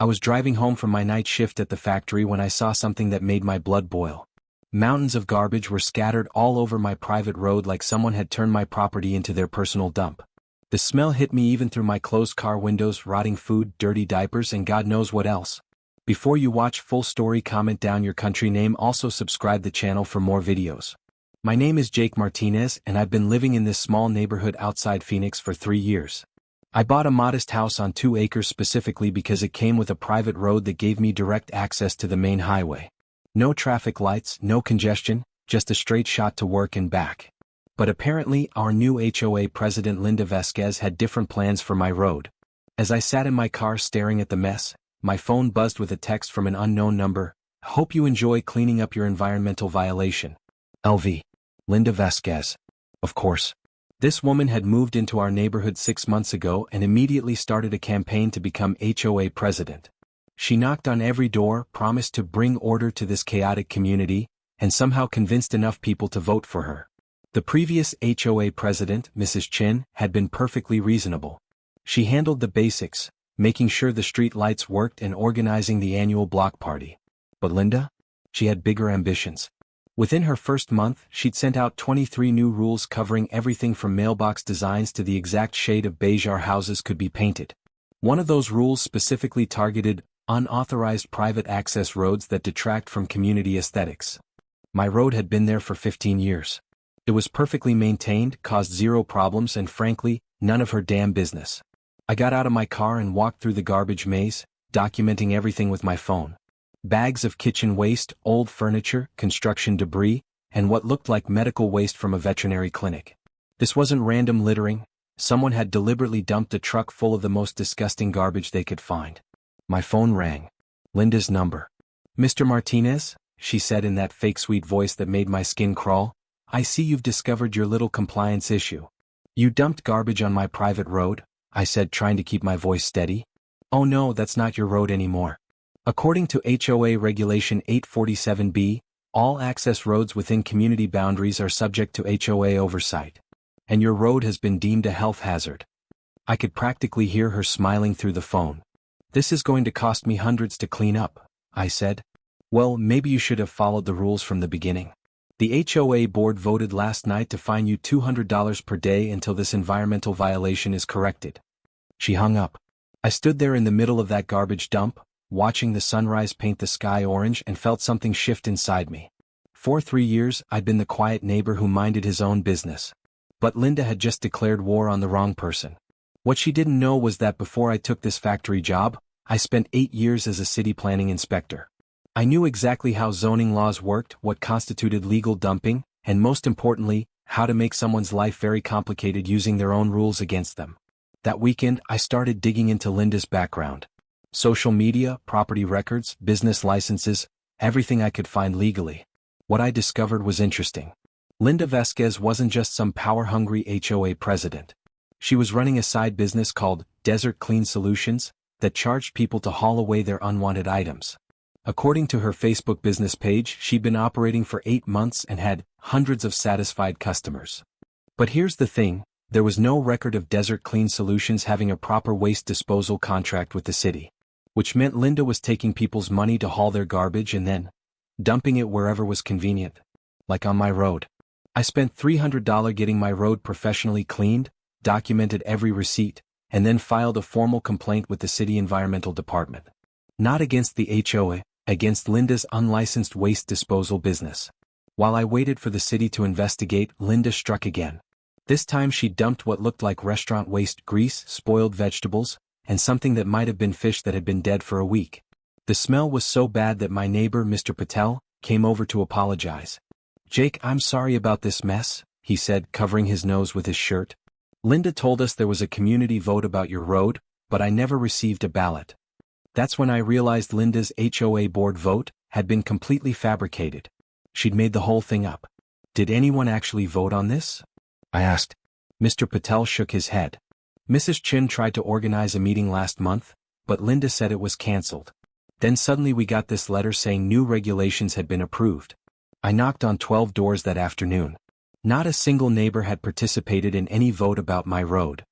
I was driving home from my night shift at the factory when I saw something that made my blood boil. Mountains of garbage were scattered all over my private road like someone had turned my property into their personal dump. The smell hit me even through my closed car windows, rotting food, dirty diapers, and God knows what else. Before you watch full story, comment down your country name, also subscribe the channel for more videos. My name is Jake Martinez and I've been living in this small neighborhood outside Phoenix for 3 years. I bought a modest house on 2 acres specifically because it came with a private road that gave me direct access to the main highway. No traffic lights, no congestion, just a straight shot to work and back. But apparently our new HOA president Linda Vasquez had different plans for my road. As I sat in my car staring at the mess, my phone buzzed with a text from an unknown number. Hope you enjoy cleaning up your environmental violation. LV. Linda Vasquez. Of course. This woman had moved into our neighborhood 6 months ago and immediately started a campaign to become HOA president. She knocked on every door, promised to bring order to this chaotic community, and somehow convinced enough people to vote for her. The previous HOA president, Mrs. Chin, had been perfectly reasonable. She handled the basics, making sure the street lights worked and organizing the annual block party. But Linda? She had bigger ambitions. Within her first month, she'd sent out 23 new rules covering everything from mailbox designs to the exact shade of beige our houses could be painted. One of those rules specifically targeted unauthorized private access roads that detract from community aesthetics. My road had been there for 15 years. It was perfectly maintained, caused zero problems, and frankly, none of her damn business. I got out of my car and walked through the garbage maze, documenting everything with my phone. Bags of kitchen waste, old furniture, construction debris, and what looked like medical waste from a veterinary clinic. This wasn't random littering. Someone had deliberately dumped a truck full of the most disgusting garbage they could find. My phone rang. Linda's number. Mr. Martinez, she said in that fake sweet voice that made my skin crawl, I see you've discovered your little compliance issue. You dumped garbage on my private road, I said, trying to keep my voice steady. Oh no, that's not your road anymore. According to HOA Regulation 847B, all access roads within community boundaries are subject to HOA oversight. And your road has been deemed a health hazard. I could practically hear her smiling through the phone. This is going to cost me hundreds to clean up, I said. Well, maybe you should have followed the rules from the beginning. The HOA board voted last night to fine you $200 per day until this environmental violation is corrected. She hung up. I stood there in the middle of that garbage dump, watching the sunrise paint the sky orange, and felt something shift inside me. For 3 years, I'd been the quiet neighbor who minded his own business. But Linda had just declared war on the wrong person. What she didn't know was that before I took this factory job, I spent 8 years as a city planning inspector. I knew exactly how zoning laws worked, what constituted legal dumping, and most importantly, how to make someone's life very complicated using their own rules against them. That weekend, I started digging into Linda's background. Social media, property records, business licenses, everything I could find legally. What I discovered was interesting. Linda Vasquez wasn't just some power-hungry HOA president. She was running a side business called Desert Clean Solutions that charged people to haul away their unwanted items. According to her Facebook business page, she'd been operating for 8 months and had hundreds of satisfied customers. But here's the thing, there was no record of Desert Clean Solutions having a proper waste disposal contract with the city. Which meant Linda was taking people's money to haul their garbage and then dumping it wherever was convenient. Like on my road. I spent $300 getting my road professionally cleaned, documented every receipt, and then filed a formal complaint with the city environmental department. Not against the HOA, against Linda's unlicensed waste disposal business. While I waited for the city to investigate, Linda struck again. This time she dumped what looked like restaurant waste, grease, spoiled vegetables, and something that might have been fish that had been dead for a week. The smell was so bad that my neighbor, Mr. Patel, came over to apologize. Jake, I'm sorry about this mess, he said, covering his nose with his shirt. Linda told us there was a community vote about your road, but I never received a ballot. That's when I realized Linda's HOA board vote had been completely fabricated. She'd made the whole thing up. Did anyone actually vote on this? I asked. Mr. Patel shook his head. Mrs. Chin tried to organize a meeting last month, but Linda said it was canceled. Then suddenly we got this letter saying new regulations had been approved. I knocked on 12 doors that afternoon. Not a single neighbor had participated in any vote about my road.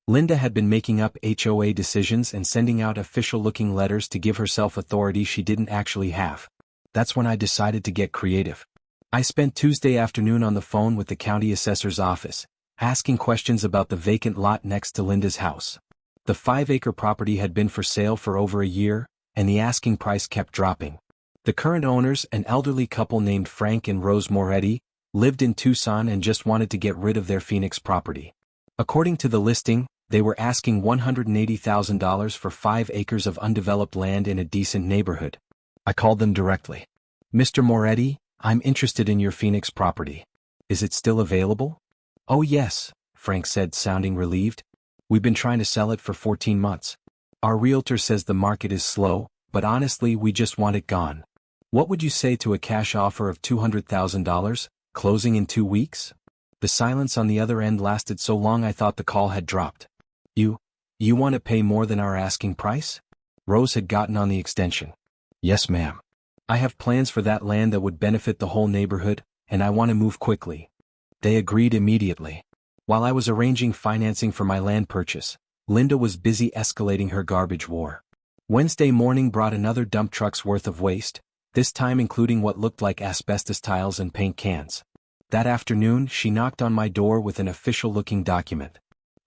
Linda had been making up HOA decisions and sending out official-looking letters to give herself authority she didn't actually have. That's when I decided to get creative. I spent Tuesday afternoon on the phone with the county assessor's office, asking questions about the vacant lot next to Linda's house. The 5-acre property had been for sale for over a year, and the asking price kept dropping. The current owners, an elderly couple named Frank and Rose Moretti, lived in Tucson and just wanted to get rid of their Phoenix property. According to the listing, they were asking $180,000 for 5 acres of undeveloped land in a decent neighborhood. I called them directly. "Mr. Moretti, I'm interested in your Phoenix property. Is it still available?" "Oh yes," Frank said, sounding relieved. "We've been trying to sell it for 14 months. Our realtor says the market is slow, but honestly we just want it gone. What would you say to a cash offer of $200,000, closing in 2 weeks?" The silence on the other end lasted so long I thought the call had dropped. You want to pay more than our asking price?" Rose had gotten on the extension. "Yes, ma'am. I have plans for that land that would benefit the whole neighborhood, and I want to move quickly." They agreed immediately. While I was arranging financing for my land purchase, Linda was busy escalating her garbage war. Wednesday morning brought another dump truck's worth of waste, this time including what looked like asbestos tiles and paint cans. That afternoon, she knocked on my door with an official-looking document.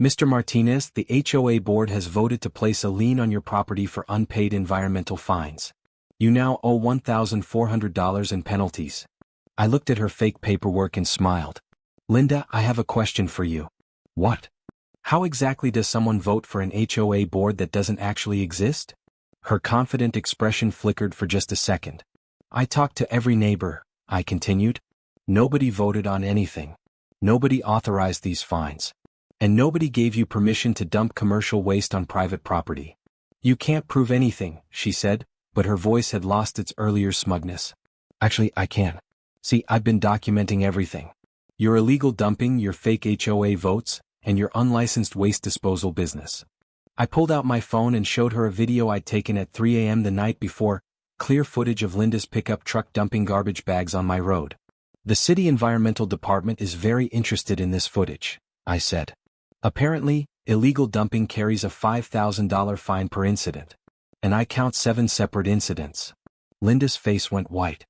"Mr. Martinez, the HOA board has voted to place a lien on your property for unpaid environmental fines. You now owe $1,400 in penalties." I looked at her fake paperwork and smiled. "Linda, I have a question for you." "What?" "How exactly does someone vote for an HOA board that doesn't actually exist?" Her confident expression flickered for just a second. "I talked to every neighbor," I continued. "Nobody voted on anything. Nobody authorized these fines. And nobody gave you permission to dump commercial waste on private property." "You can't prove anything," she said, but her voice had lost its earlier smugness. "Actually, I can. See, I've been documenting everything. Your illegal dumping, your fake HOA votes, and your unlicensed waste disposal business." I pulled out my phone and showed her a video I'd taken at 3 a.m. the night before, clear footage of Linda's pickup truck dumping garbage bags on my road. "The city environmental department is very interested in this footage," I said. "Apparently, illegal dumping carries a $5,000 fine per incident. And I count 7 separate incidents." Linda's face went white.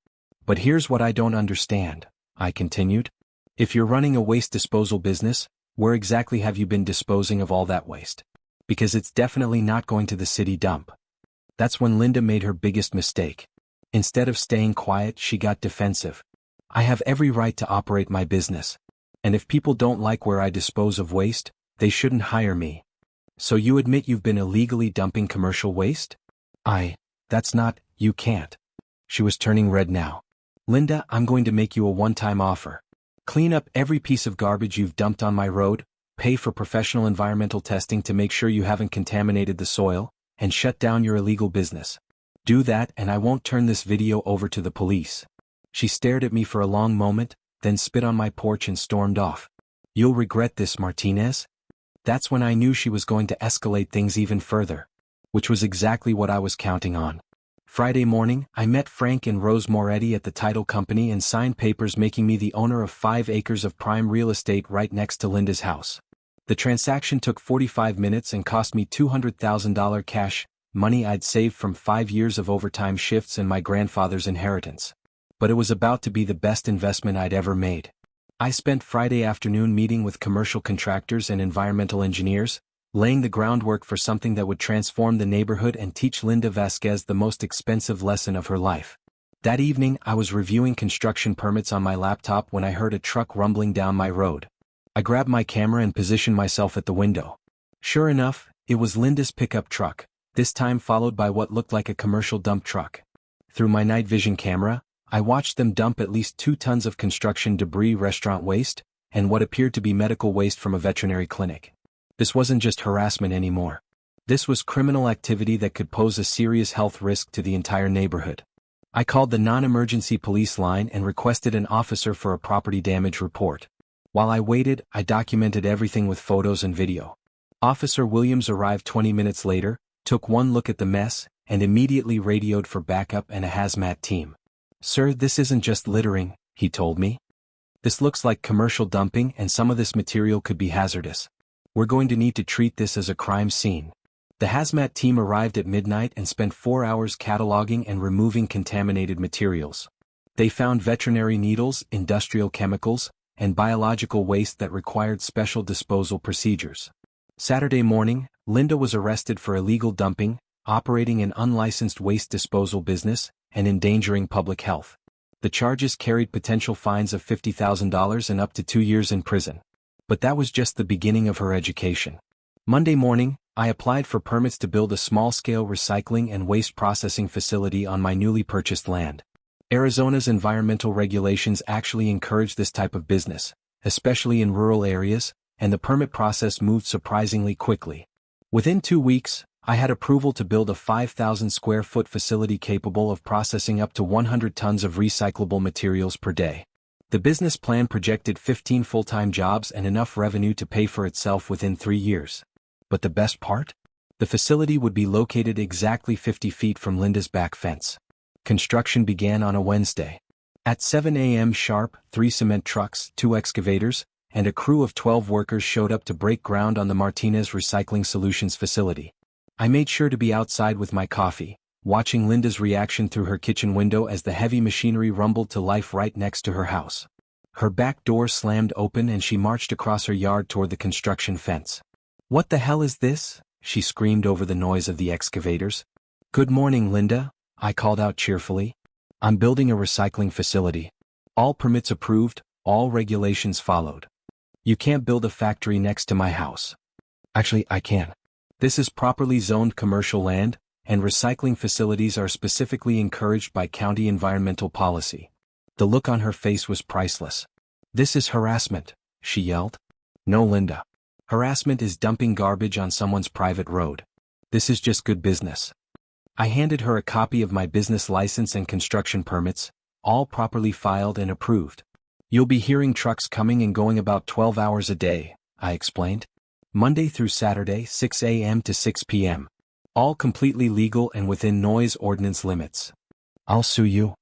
"But here's what I don't understand," I continued. "If you're running a waste disposal business, where exactly have you been disposing of all that waste? Because it's definitely not going to the city dump." That's when Linda made her biggest mistake. Instead of staying quiet, she got defensive. "I have every right to operate my business. And if people don't like where I dispose of waste, they shouldn't hire me." "So you admit you've been illegally dumping commercial waste?" That's not, you can't." She was turning red now. "Linda, I'm going to make you a one-time offer. Clean up every piece of garbage you've dumped on my road, pay for professional environmental testing to make sure you haven't contaminated the soil, and shut down your illegal business. Do that and I won't turn this video over to the police." She stared at me for a long moment, then spit on my porch and stormed off. "You'll regret this, Martinez." That's when I knew she was going to escalate things even further. Which was exactly what I was counting on. Friday morning, I met Frank and Rose Moretti at the title company and signed papers making me the owner of 5 acres of prime real estate right next to Linda's house. The transaction took 45 minutes and cost me $200,000 cash, money I'd saved from 5 years of overtime shifts and my grandfather's inheritance. But it was about to be the best investment I'd ever made. I spent Friday afternoon meeting with commercial contractors and environmental engineers, laying the groundwork for something that would transform the neighborhood and teach Linda Vasquez the most expensive lesson of her life. That evening, I was reviewing construction permits on my laptop when I heard a truck rumbling down my road. I grabbed my camera and positioned myself at the window. Sure enough, it was Linda's pickup truck, this time followed by what looked like a commercial dump truck. Through my night vision camera, I watched them dump at least 2 tons of construction debris, restaurant waste, and what appeared to be medical waste from a veterinary clinic. This wasn't just harassment anymore. This was criminal activity that could pose a serious health risk to the entire neighborhood. I called the non-emergency police line and requested an officer for a property damage report. While I waited, I documented everything with photos and video. Officer Williams arrived 20 minutes later, took one look at the mess, and immediately radioed for backup and a hazmat team. "Sir, this isn't just littering," he told me. "This looks like commercial dumping and some of this material could be hazardous. We're going to need to treat this as a crime scene. The hazmat team arrived at midnight and spent 4 hours cataloging and removing contaminated materials. They found veterinary needles, industrial chemicals, and biological waste that required special disposal procedures. Saturday morning, Linda was arrested for illegal dumping, operating an unlicensed waste disposal business, and endangering public health. The charges carried potential fines of $50,000 and up to 2 years in prison. But that was just the beginning of her education. Monday morning, I applied for permits to build a small-scale recycling and waste processing facility on my newly purchased land. Arizona's environmental regulations actually encourage this type of business, especially in rural areas, and the permit process moved surprisingly quickly. Within 2 weeks, I had approval to build a 5,000 square foot facility capable of processing up to 100 tons of recyclable materials per day. The business plan projected 15 full-time jobs and enough revenue to pay for itself within 3 years. But the best part? The facility would be located exactly 50 feet from Linda's back fence. Construction began on a Wednesday. At 7 a.m. sharp, 3 cement trucks, 2 excavators, and a crew of 12 workers showed up to break ground on the Martinez Recycling Solutions facility. I made sure to be outside with my coffee, watching Linda's reaction through her kitchen window as the heavy machinery rumbled to life right next to her house. Her back door slammed open and she marched across her yard toward the construction fence. "What the hell is this?" she screamed over the noise of the excavators. "Good morning, Linda," I called out cheerfully. "I'm building a recycling facility. All permits approved, all regulations followed. You can't build a factory next to my house." "Actually, I can. This is properly zoned commercial land, and recycling facilities are specifically encouraged by county environmental policy." The look on her face was priceless. "This is harassment," she yelled. "No, Linda. Harassment is dumping garbage on someone's private road. This is just good business." I handed her a copy of my business license and construction permits, all properly filed and approved. "You'll be hearing trucks coming and going about 12 hours a day," I explained. "Monday through Saturday, 6 a.m. to 6 p.m. All completely legal and within noise ordinance limits." "I'll sue you."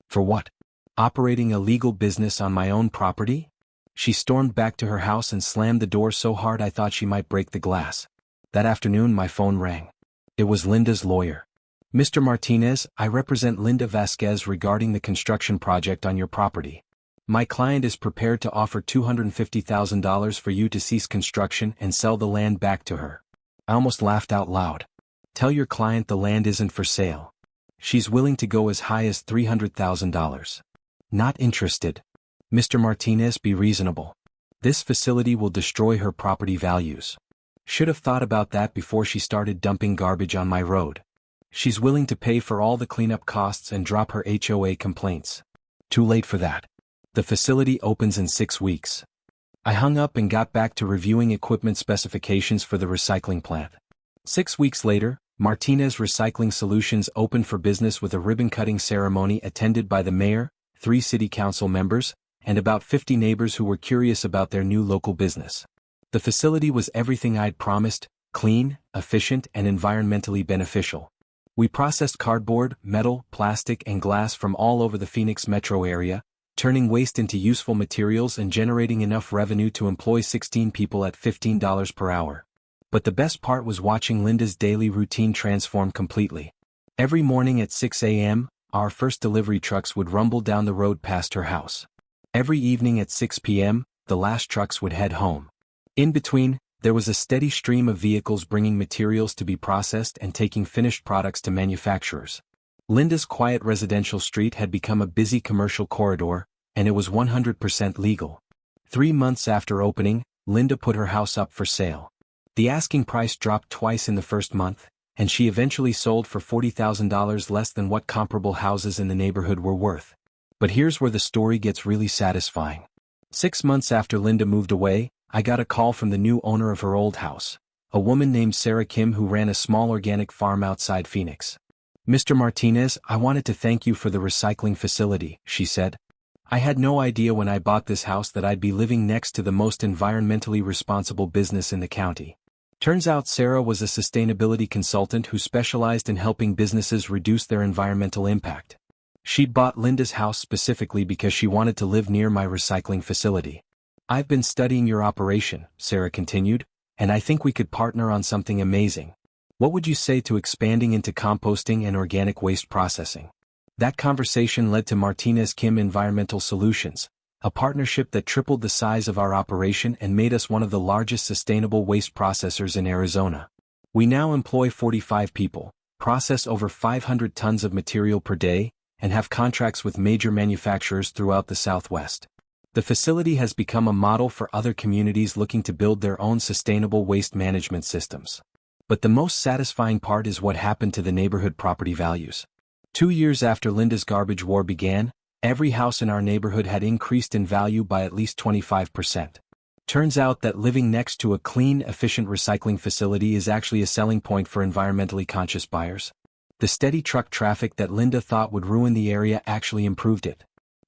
"For what?" "Operating a legal business on my own property?" She stormed back to her house and slammed the door so hard I thought she might break the glass. That afternoon my phone rang. It was Linda's lawyer. "Mr. Martinez, I represent Linda Vasquez regarding the construction project on your property. My client is prepared to offer $250,000 for you to cease construction and sell the land back to her." I almost laughed out loud. "Tell your client the land isn't for sale. She's willing to go as high as $300,000. "Not interested. Mr. Martinez, be reasonable. This facility will destroy her property values. Should have thought about that before she started dumping garbage on my road. She's willing to pay for all the cleanup costs and drop her HOA complaints. Too late for that. The facility opens in 6 weeks." I hung up and got back to reviewing equipment specifications for the recycling plant. 6 weeks later, Martinez Recycling Solutions opened for business with a ribbon-cutting ceremony attended by the mayor, 3 city council members, and about 50 neighbors who were curious about their new local business. The facility was everything I'd promised: clean, efficient, and environmentally beneficial. We processed cardboard, metal, plastic, and glass from all over the Phoenix metro area, turning waste into useful materials and generating enough revenue to employ 16 people at $15 per hour. But the best part was watching Linda's daily routine transform completely. Every morning at 6 a.m., our first delivery trucks would rumble down the road past her house. Every evening at 6 p.m., the last trucks would head home. In between, there was a steady stream of vehicles bringing materials to be processed and taking finished products to manufacturers. Linda's quiet residential street had become a busy commercial corridor, and it was 100% legal. 3 months after opening, Linda put her house up for sale. The asking price dropped twice in the first month, and she eventually sold for $40,000 less than what comparable houses in the neighborhood were worth. But here's where the story gets really satisfying. 6 months after Linda moved away, I got a call from the new owner of her old house, a woman named Sarah Kim who ran a small organic farm outside Phoenix. "Mr. Martinez, I wanted to thank you for the recycling facility," she said. "I had no idea when I bought this house that I'd be living next to the most environmentally responsible business in the county." Turns out Sarah was a sustainability consultant who specialized in helping businesses reduce their environmental impact. She'd bought Linda's house specifically because she wanted to live near my recycling facility. "I've been studying your operation," Sarah continued, and I think we could partner on something amazing. What would you say to expanding into composting and organic waste processing? That conversation led to Martinez Kim Environmental Solutions, a partnership that tripled the size of our operation and made us one of the largest sustainable waste processors in Arizona. We now employ 45 people, process over 500 tons of material per day, and have contracts with major manufacturers throughout the Southwest. The facility has become a model for other communities looking to build their own sustainable waste management systems. But the most satisfying part is what happened to the neighborhood property values. 2 years after Linda's garbage war began, every house in our neighborhood had increased in value by at least 25%. Turns out that living next to a clean, efficient recycling facility is actually a selling point for environmentally conscious buyers. The steady truck traffic that Linda thought would ruin the area actually improved it.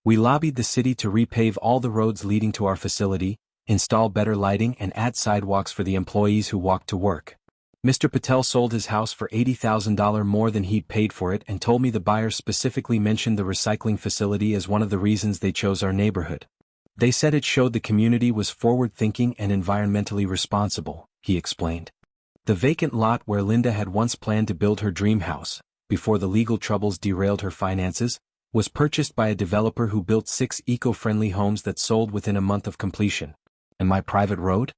We lobbied the city to repave all the roads leading to our facility, install better lighting and add sidewalks for the employees who walk to work. Mr. Patel sold his house for $80,000 more than he'd paid for it and told me the buyer specifically mentioned the recycling facility as one of the reasons they chose our neighborhood. They said it showed the community was forward-thinking and environmentally responsible, he explained. The vacant lot where Linda had once planned to build her dream house, before the legal troubles derailed her finances, was purchased by a developer who built 6 eco-friendly homes that sold within a month of completion. And my private road?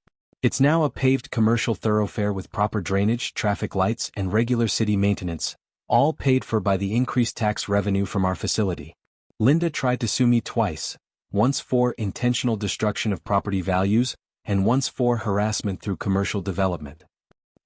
It's now a paved commercial thoroughfare with proper drainage, traffic lights, and regular city maintenance, all paid for by the increased tax revenue from our facility. Linda tried to sue me twice, once for intentional destruction of property values, and once for harassment through commercial development.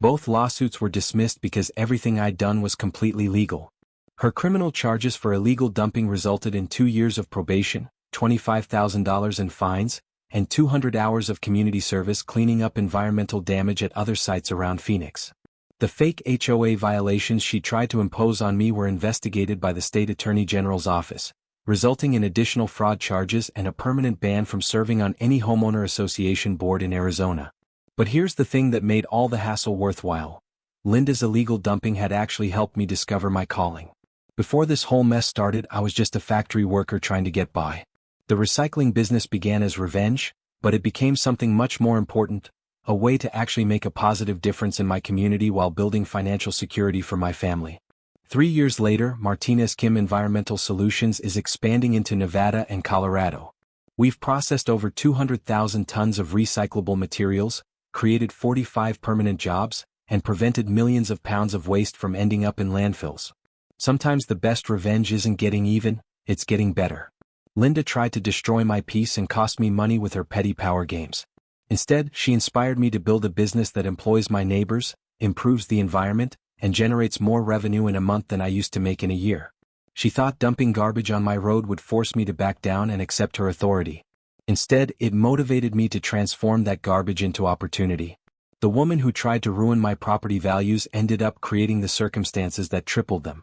Both lawsuits were dismissed because everything I'd done was completely legal. Her criminal charges for illegal dumping resulted in 2 years of probation, $25,000 in fines, and 200 hours of community service cleaning up environmental damage at other sites around Phoenix. The fake HOA violations she tried to impose on me were investigated by the state attorney general's office, resulting in additional fraud charges and a permanent ban from serving on any homeowner association board in Arizona. But here's the thing that made all the hassle worthwhile. Linda's illegal dumping had actually helped me discover my calling. Before this whole mess started, I was just a factory worker trying to get by. The recycling business began as revenge, but it became something much more important, a way to actually make a positive difference in my community while building financial security for my family. 3 years later, Martinez Kim Environmental Solutions is expanding into Nevada and Colorado. We've processed over 200,000 tons of recyclable materials, created 45 permanent jobs, and prevented millions of pounds of waste from ending up in landfills. Sometimes the best revenge isn't getting even, it's getting better. Linda tried to destroy my peace and cost me money with her petty power games. Instead, she inspired me to build a business that employs my neighbors, improves the environment, and generates more revenue in a month than I used to make in a year. She thought dumping garbage on my road would force me to back down and accept her authority. Instead, it motivated me to transform that garbage into opportunity. The woman who tried to ruin my property values ended up creating the circumstances that tripled them.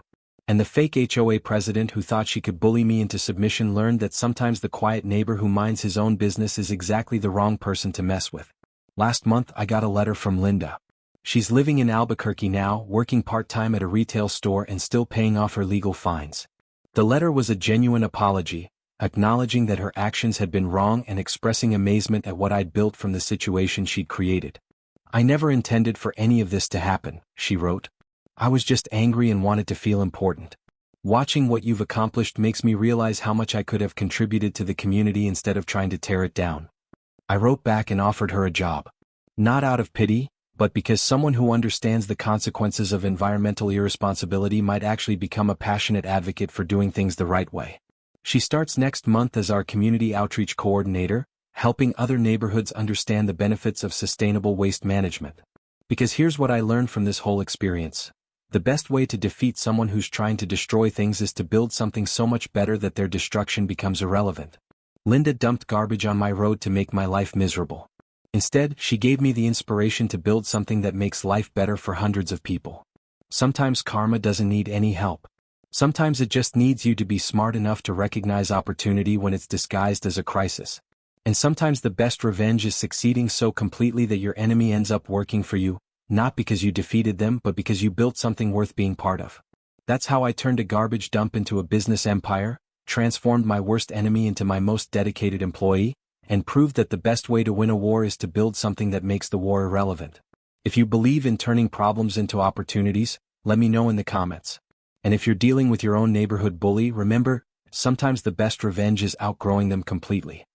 And the fake HOA president who thought she could bully me into submission learned that sometimes the quiet neighbor who minds his own business is exactly the wrong person to mess with. Last month I got a letter from Linda. She's living in Albuquerque now, working part-time at a retail store and still paying off her legal fines. The letter was a genuine apology, acknowledging that her actions had been wrong and expressing amazement at what I'd built from the situation she'd created. "I never intended for any of this to happen," she wrote. "I was just angry and wanted to feel important. Watching what you've accomplished makes me realize how much I could have contributed to the community instead of trying to tear it down." I wrote back and offered her a job. Not out of pity, but because someone who understands the consequences of environmental irresponsibility might actually become a passionate advocate for doing things the right way. She starts next month as our community outreach coordinator, helping other neighborhoods understand the benefits of sustainable waste management. Because here's what I learned from this whole experience. The best way to defeat someone who's trying to destroy things is to build something so much better that their destruction becomes irrelevant. Linda dumped garbage on my road to make my life miserable. Instead, she gave me the inspiration to build something that makes life better for hundreds of people. Sometimes karma doesn't need any help. Sometimes it just needs you to be smart enough to recognize opportunity when it's disguised as a crisis. And sometimes the best revenge is succeeding so completely that your enemy ends up working for you, not because you defeated them but because you built something worth being part of. That's how I turned a garbage dump into a business empire, transformed my worst enemy into my most dedicated employee, and proved that the best way to win a war is to build something that makes the war irrelevant. If you believe in turning problems into opportunities, let me know in the comments. And if you're dealing with your own neighborhood bully, remember, sometimes the best revenge is outgrowing them completely.